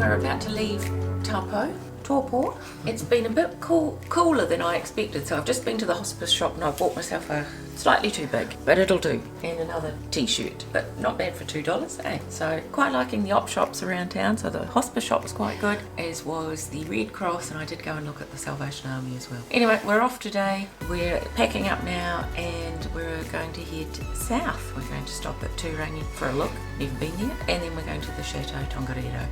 we're about to leave Taupo. It's been a bit cooler than I expected, so I've just been to the hospice shop and I bought myself a slightly too big, but it'll do, and another t-shirt, but not bad for $2, eh? So quite liking the op shops around town. So the hospice shop was quite good, as was the Red Cross, and I did go and look at the Salvation Army as well. Anyway, we're off today. We're packing up now and we're going to head south. We're going to stop at Turangi for a look, never been there, and then we're going to the Chateau Tongariro.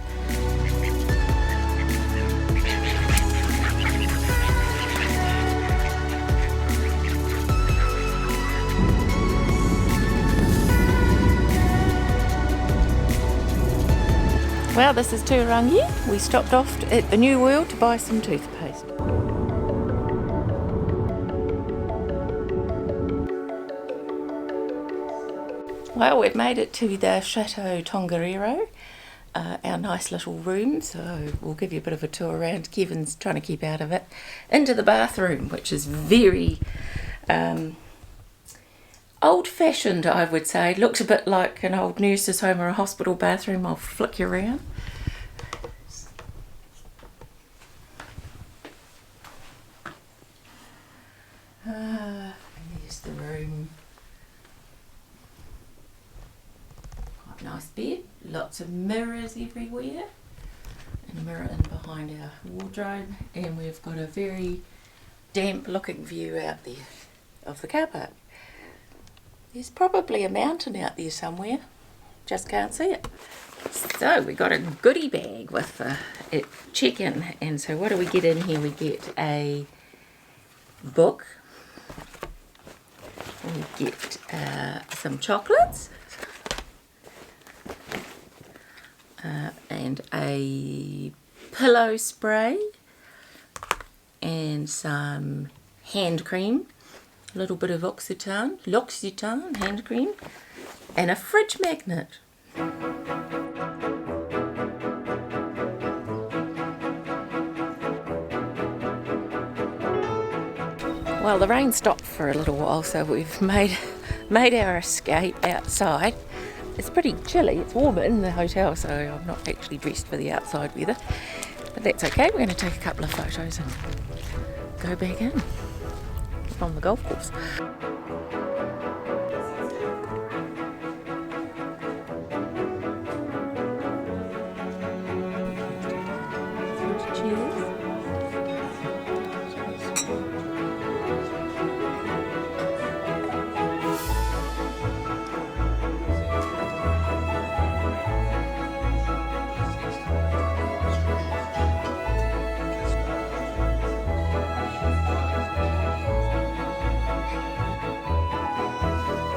Well, this is Turangi. We stopped off at the New World to buy some toothpaste. Well, we've made it to the Chateau Tongariro, our nice little room, so we'll give you a bit of a tour around. Kevin's trying to keep out of it. Into the bathroom, which is very old-fashioned, I would say. It looks a bit like an old nurse's home or a hospital bathroom. I'll flick you around. And there's the room. Quite a nice bed. Lots of mirrors everywhere. And a mirror in behind our wardrobe. And we've got a very damp-looking view out there of the car park. There's probably a mountain out there somewhere, just can't see it. So we got a goodie bag with a check-in, and so what do we get in here? We get a book, we get some chocolates, and a pillow spray, and some hand cream. A little bit of L'Occitane hand cream, and a fridge magnet. Well, the rain stopped for a little while, so we've made our escape outside. It's pretty chilly. It's warm in the hotel, so I'm not actually dressed for the outside weather, but that's okay. We're going to take a couple of photos and go back in on the golf course.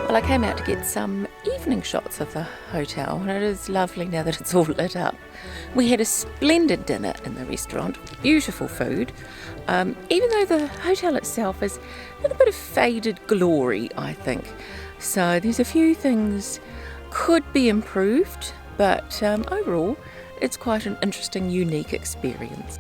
Well, I came out to get some evening shots of the hotel, and it is lovely now that it's all lit up. We had a splendid dinner in the restaurant, beautiful food, even though the hotel itself is a little bit of faded glory, I think. So there's a few things could be improved, but overall it's quite an interesting, unique experience.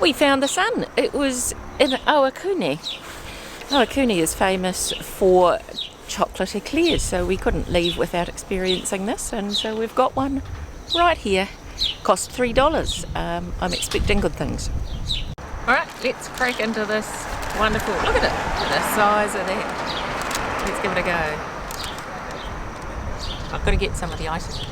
We found the sun. It was in Ohakune. Ohakune is famous for chocolate eclairs, so we couldn't leave without experiencing this, and so we've got one right here. Cost $3. I'm expecting good things. Alright, let's crack into this wonderful, look at it, look at the size of that. Let's give it a go. I've got to get some of the icing.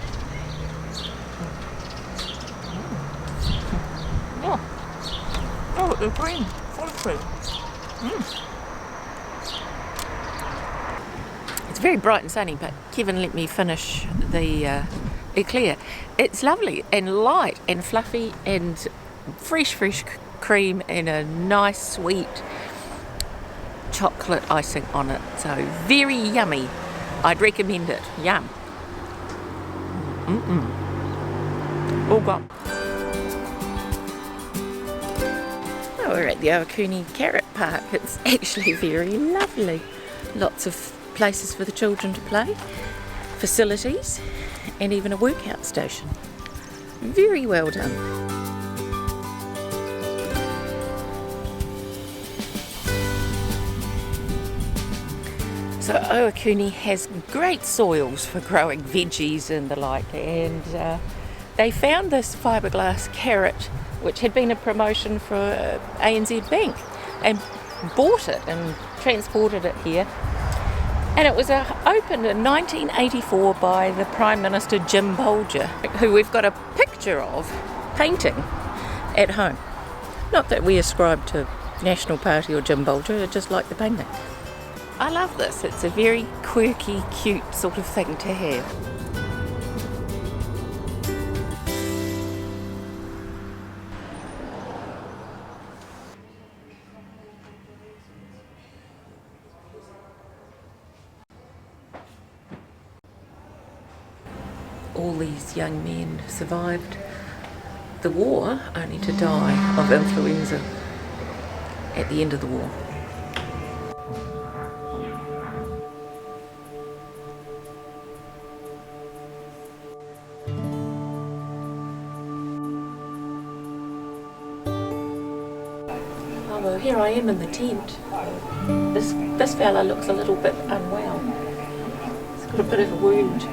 Oh, the cream, full of cream. It's very bright and sunny, but Kevin let me finish the eclair. It's lovely and light and fluffy and fresh cream and a nice sweet chocolate icing on it. So very yummy. I'd recommend it. Yum. All gone. We're at the Iwakuni Carrot Park. It's actually very lovely. Lots of places for the children to play, facilities, and even a workout station. Very well done. So Ohakune has great soils for growing veggies and the like, and they found this fiberglass carrot which had been a promotion for ANZ Bank, and bought it and transported it here. And it was opened in 1984 by the Prime Minister Jim Bolger, who we've got a picture of painting at home. Not that we ascribe to National Party or Jim Bolger, I just like the painting. I love this. It's a very quirky, cute sort of thing to have. All these young men survived the war only to die of influenza at the end of the war. Oh, well, here I am in the tent. This fella looks a little bit unwell. He's got a bit of a wound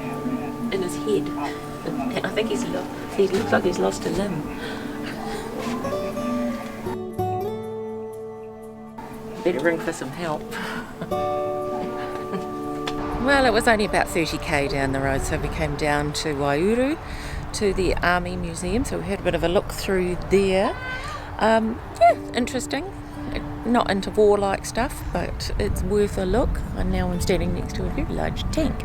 in his head, and I think he looks like he's lost a limb. Better ring for some help. Well, it was only about 30k down the road, so we came down to Waiouru, to the Army Museum, so we had a bit of a look through there. Yeah, interesting. Not into warlike stuff, but it's worth a look. And now I'm standing next to a very large tank.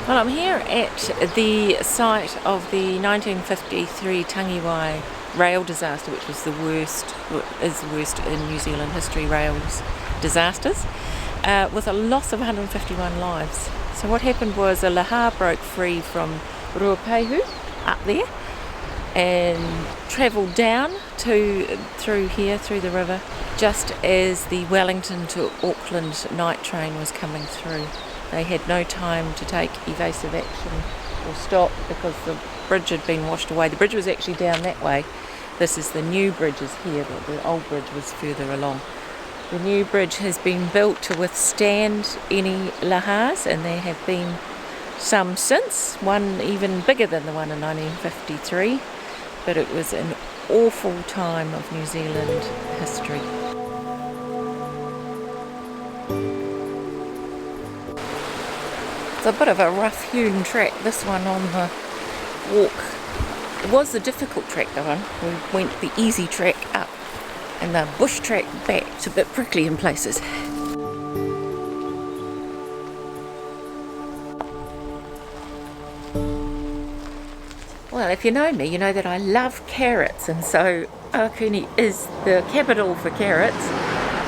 Well, I'm here at the site of the 1953 Tangiwai rail disaster, which was the worst in New Zealand history, rails disasters, with a loss of 151 lives. So what happened was a laha broke free from Ruapehu up there and travelled down through the river just as the Wellington to Auckland night train was coming through. They had no time to take evasive action or stop because the bridge had been washed away. The bridge was actually down that way. This is the new bridges here, but the old bridge was further along. The new bridge has been built to withstand any lahars, and there have been some since, one even bigger than the one in 1953, but it was an awful time of New Zealand history. It's a bit of a rough-hewn track, this one on the walk. It was the difficult track, the one. We went the easy track up, and the bush track back. It's a bit prickly in places. Well, if you know me, you know that I love carrots, and so Ohakune is the capital for carrots,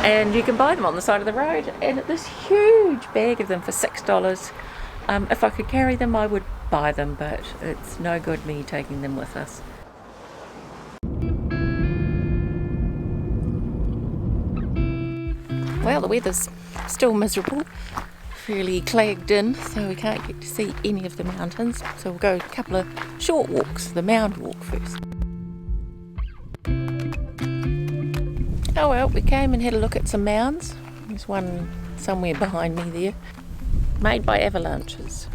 and you can buy them on the side of the road, and this huge bag of them for $6. If I could carry them, I would buy them, but it's no good me taking them with us. Well, the weather's still miserable, fairly clagged in, so we can't get to see any of the mountains. So we'll go a couple of short walks, the mound walk first. Oh well, we came and had a look at some mounds. There's one somewhere behind me there, made by avalanches.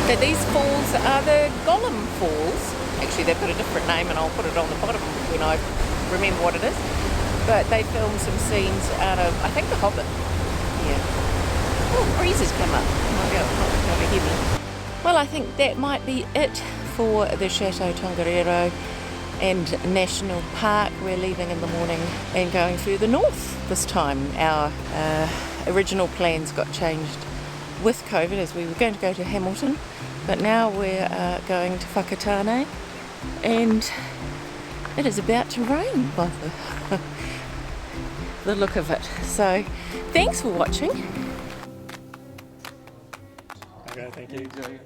So these falls are the Gollum Falls. Actually, they've got a different name, and I'll put it on the bottom when I remember what it is. But they filmed some scenes out of, I think, The Hobbit. Yeah. Oh, the breeze has come up. Oh, yeah, it's not very heavy. Well, I think that might be it for the Chateau Tongariro and National Park. We're leaving in the morning and going further north this time. Our original plans got changed with COVID, as we were going to go to Hamilton, but now we're going to Whakatane, and it is about to rain by the look of it. So thanks for watching. Okay, thank you.